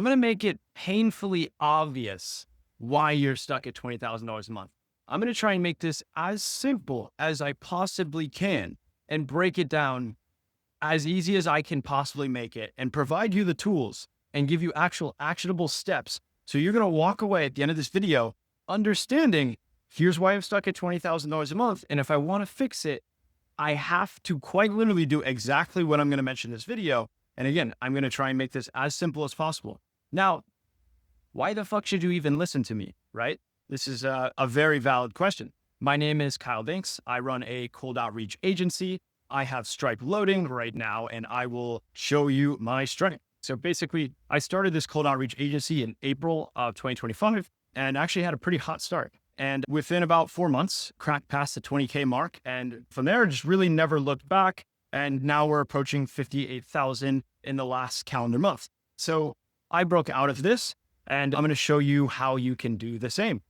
I'm going to make it painfully obvious why you're stuck at $20,000 a month. I'm going to try and make this as simple as I possibly can and break it down as easy as I can possibly make it and provide you the tools and give you actual actionable steps. So you're going to walk away at the end of this video understanding, here's why I'm stuck at $20,000 a month. And if I want to fix it, I have to quite literally do exactly what I'm going to mention in this video. And again, I'm going to try and make this as simple as possible. Now, why the fuck should you even listen to me, right? This is a very valid question. My name is Kyle Dinks. I run a cold outreach agency. I have Stripe loading right now, and I will show you my strength. So basically, I started this cold outreach agency in April of 2025 and actually had a pretty hot start. And within about 4 months, cracked past the 20K mark. And from there, just really never looked back. And now we're approaching 58,000 in the last calendar month. So I broke out of this, and I'm going to show you how you can do the same.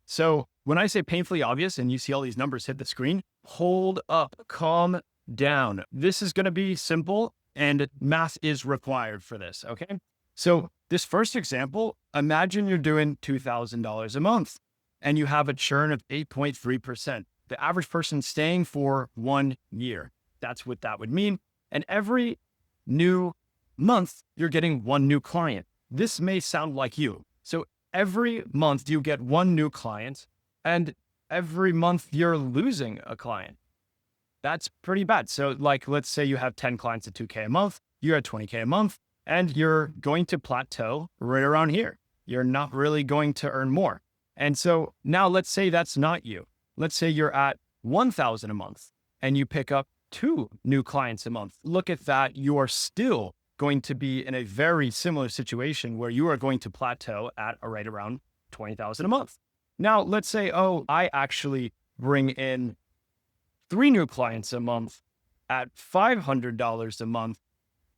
So when I say painfully obvious and you see all these numbers hit the screen, hold up, calm down. This is going to be simple and math is required for this. Okay. So this first example, imagine you're doing $2,000 a month and you have a churn of 8.3%. The average person staying for 1 year. That's what that would mean. And every new month, you're getting one new client. This may sound like you. So every month you get one new client and every month you're losing a client. That's pretty bad. So like, let's say you have 10 clients at 2K a month, you're at 20K a month, and you're going to plateau right around here. You're not really going to earn more. And so now let's say that's not you. Let's say you're at 1,000 a month and you pick up 2 new clients a month. Look at that. You are still going to be in a very similar situation where you are going to plateau at right around 20,000 a month. Now let's say, oh, I actually bring in 3 new clients a month at $500 a month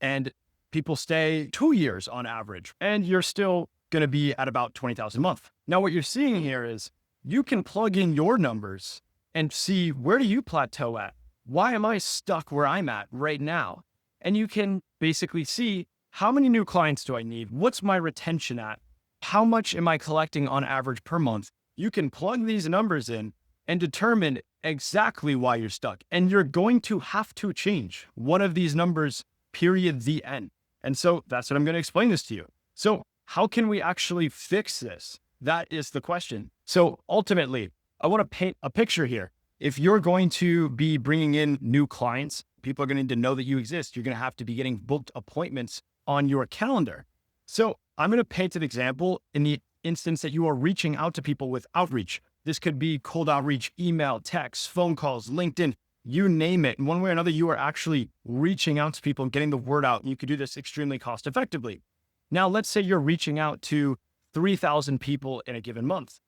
and people stay 2 years on average, and you're still going to be at about 20,000 a month. Now, what you're seeing here is you can plug in your numbers and see, where do you plateau at? Why am I stuck where I'm at right now? And you can basically see, how many new clients do I need? What's my retention at? How much am I collecting on average per month? You can plug these numbers in and determine exactly why you're stuck. And you're going to have to change one of these numbers, period, the end. And so that's what I'm going to explain this to you. So how can we actually fix this? That is the question. So ultimately, I want to paint a picture here. If you're going to be bringing in new clients, people are going to need to know that you exist. You're going to have to be getting booked appointments on your calendar. So I'm going to paint an example in the instance that you are reaching out to people with outreach. This could be cold outreach, email, text, phone calls, LinkedIn, you name it. In one way or another, you are actually reaching out to people and getting the word out. And you could do this extremely cost effectively. Now, let's say you're reaching out to 3,000 people in a given month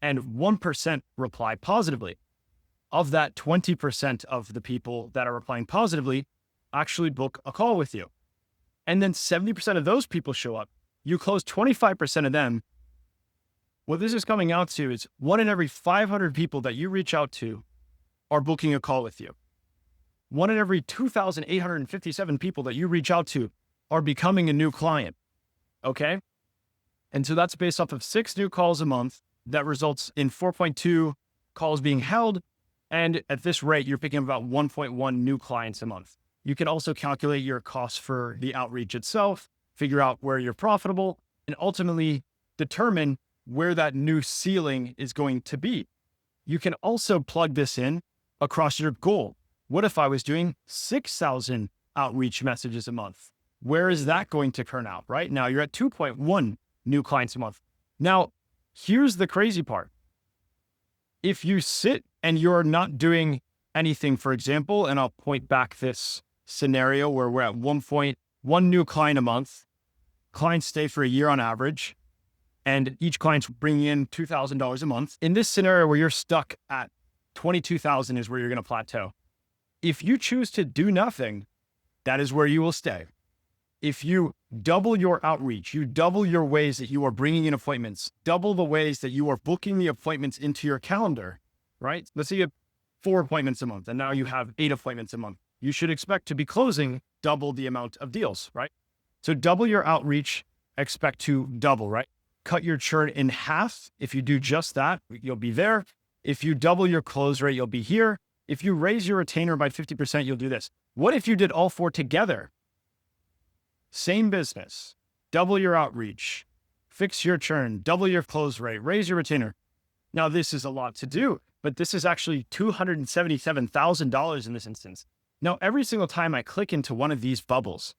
and 1% reply positively. Of that, 20% of the people that are replying positively actually book a call with you. And then 70% of those people show up. You close 25% of them. What this is coming out to is 1 in every 500 people that you reach out to are booking a call with you. 1 in every 2,857 people that you reach out to are becoming a new client. Okay? And so that's based off of 6 new calls a month. That results in 4.2 calls being held. And at this rate, you're picking up about 1.1 new clients a month. You can also calculate your costs for the outreach itself, figure out where you're profitable, and ultimately determine where that new ceiling is going to be. You can also plug this in across your goal. What if I was doing 6,000 outreach messages a month? Where is that going to turn out? Right now, you're at 2.1 new clients a month. Now, here's the crazy part. If you sit and you're not doing anything, for example, and I'll point back this scenario where we're at 1.1 new client a month, clients stay for a year on average, and each client's bringing in $2,000 a month. In this scenario where you're stuck at 22,000 is where you're going to plateau. If you choose to do nothing, that is where you will stay. If you double your outreach, you double your ways that you are bringing in appointments, double the ways that you are booking the appointments into your calendar, right? Let's say you have 4 appointments a month and now you have 8 appointments a month. You should expect to be closing double the amount of deals, right? So double your outreach expect to double, right? Cut your churn in half. If you do just that, you'll be there. If you double your close rate, you'll be here. If you raise your retainer by 50%, you'll do this. What if you did all four together? Same business, double your outreach, fix your churn, double your close rate, raise your retainer. Now, this is a lot to do, but this is actually $277,000 in this instance. Now, every single time I click into one of these bubbles,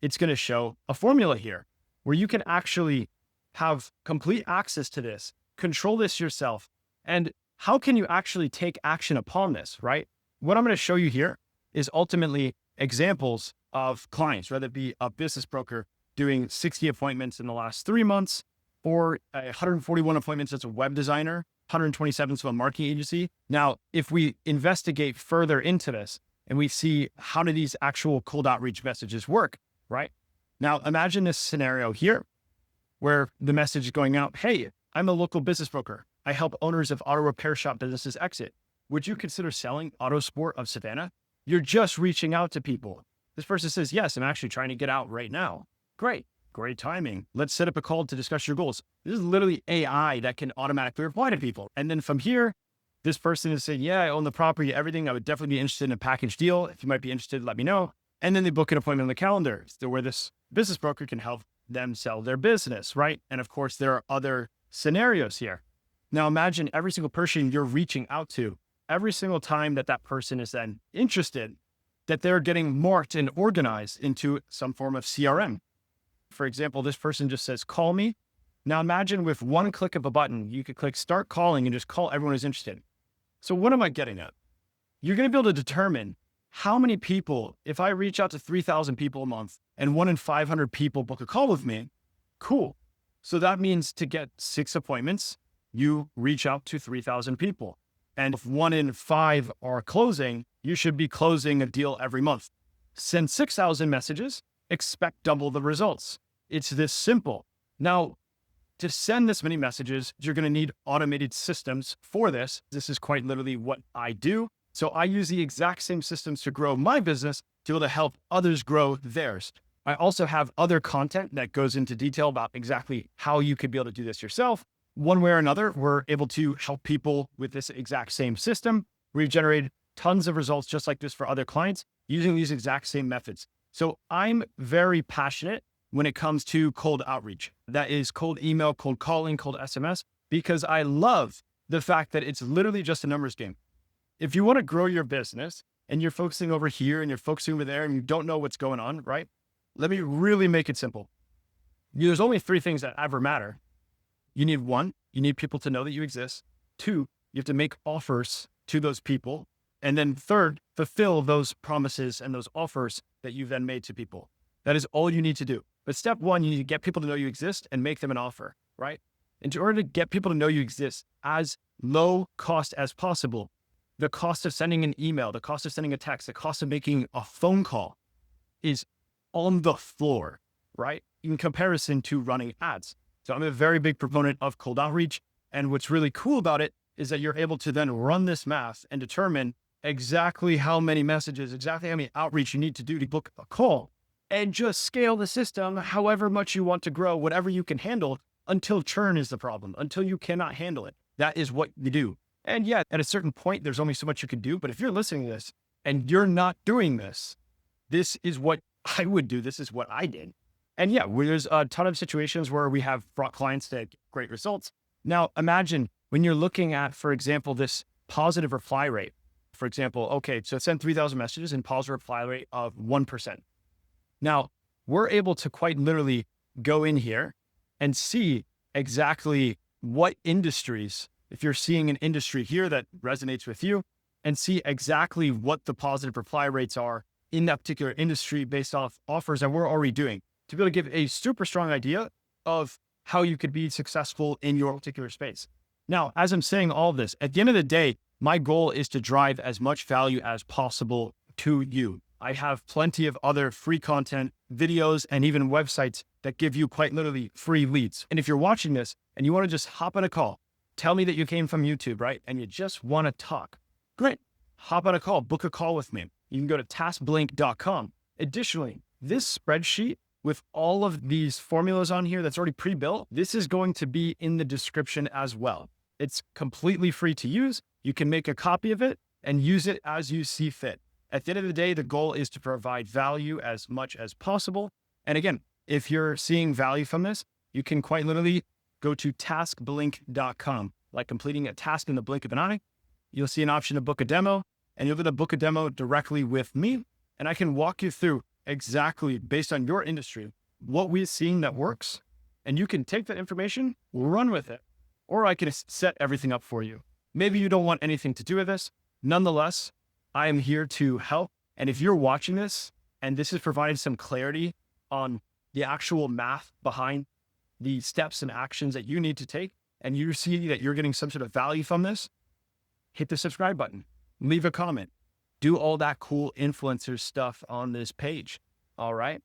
it's going to show a formula here where you can actually have complete access to this, control this yourself. And how can you actually take action upon this, right? What I'm going to show you here is ultimately examples of clients, whether it be a business broker doing 60 appointments in the last 3 months, or 141 appointments as a web designer, 127 to a marketing agency. Now, if we investigate further into this and we see how do these actual cold outreach messages work, right? Now, imagine this scenario here where the message is going out, hey, I'm a local business broker. I help owners of auto repair shop businesses exit. Would you consider selling Auto Sport of Savannah? You're just reaching out to people. This person says, yes, I'm actually trying to get out right now. Great timing. Let's set up a call to discuss your goals. This is literally AI that can automatically reply to people. And then from here, this person is saying, yeah, I own the property, everything. I would definitely be interested in a package deal. If you might be interested, let me know. And then they book an appointment on the calendar where this business broker can help them sell their business, right? And of course, there are other scenarios here. Now imagine every single person you're reaching out to, every single time that person is then interested, that they're getting marked and organized into some form of CRM. For example, this person just says, call me. Now imagine with one click of a button, you could click start calling and just call everyone who's interested. So what am I getting at? You're going to be able to determine how many people, if I reach out to 3,000 people a month and 1 in 500 people book a call with me, cool. So that means to get 6 appointments, you reach out to 3,000 people. And if 1 in 5 are closing, you should be closing a deal every month. Send 6,000 messages, expect double the results. It's this simple. Now, to send this many messages, you're going to need automated systems for this. This is quite literally what I do. So I use the exact same systems to grow my business to be able to help others grow theirs. I also have other content that goes into detail about exactly how you could be able to do this yourself. One way or another, we're able to help people with this exact same system. We've generated tons of results just like this for other clients using these exact same methods. So I'm very passionate when it comes to cold outreach. That is cold email, cold calling, cold SMS, because I love the fact that it's literally just a numbers game. If you want to grow your business and you're focusing over here and you're focusing over there and you don't know what's going on, right? Let me really make it simple. There's only 3 things that ever matter. You need 1, you need people to know that you exist. 2, you have to make offers to those people. And then 3rd, fulfill those promises and those offers that you've then made to people. That is all you need to do. But step 1, you need to get people to know you exist and make them an offer, right? And in order to get people to know you exist as low cost as possible, the cost of sending an email, the cost of sending a text, the cost of making a phone call is on the floor, right? In comparison to running ads. So I'm a very big proponent of cold outreach. And what's really cool about it is that you're able to then run this math and determine exactly how many messages, exactly how many outreach you need to do to book a call, and just scale the system however much you want to grow, whatever you can handle, until churn is the problem, until you cannot handle it. That is what you do. And yeah, at a certain point, there's only so much you can do. But if you're listening to this and you're not doing this, this is what I would do. This is what I did. And yeah, there's a ton of situations where we have brought clients to great results. Now, imagine when you're looking at, for example, this positive reply rate. For example, okay, so send 3,000 messages and positive reply rate of 1%. Now, we're able to quite literally go in here and see exactly what industries, if you're seeing an industry here that resonates with you, and see exactly what the positive reply rates are in that particular industry based off offers that we're already doing, to be able to give a super strong idea of how you could be successful in your particular space. Now, as I'm saying all of this, at the end of the day, my goal is to drive as much value as possible to you. I have plenty of other free content, videos, and even websites that give you quite literally free leads. And if you're watching this and you want to just hop on a call, tell me that you came from YouTube, right? And you just want to talk. Great. Hop on a call, book a call with me. You can go to taskblink.com. Additionally, this spreadsheet with all of these formulas on here that's already pre-built. This is going to be in the description as well. It's completely free to use. You can make a copy of it and use it as you see fit. At the end of the day, the goal is to provide value as much as possible. And again, if you're seeing value from this, you can quite literally go to taskblink.com, like completing a task in the blink of an eye. You'll see an option to book a demo, and you'll be able to book a demo directly with me. And I can walk you through exactly based on your industry, what we've seen that works. And you can take that information, run with it, or I can set everything up for you. Maybe you don't want anything to do with this. Nonetheless, I am here to help. And if you're watching this and this has provided some clarity on the actual math behind the steps and actions that you need to take, and you see that you're getting some sort of value from this, hit the subscribe button, leave a comment, do all that cool influencer stuff on this page. All right.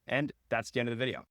And that's the end of the video.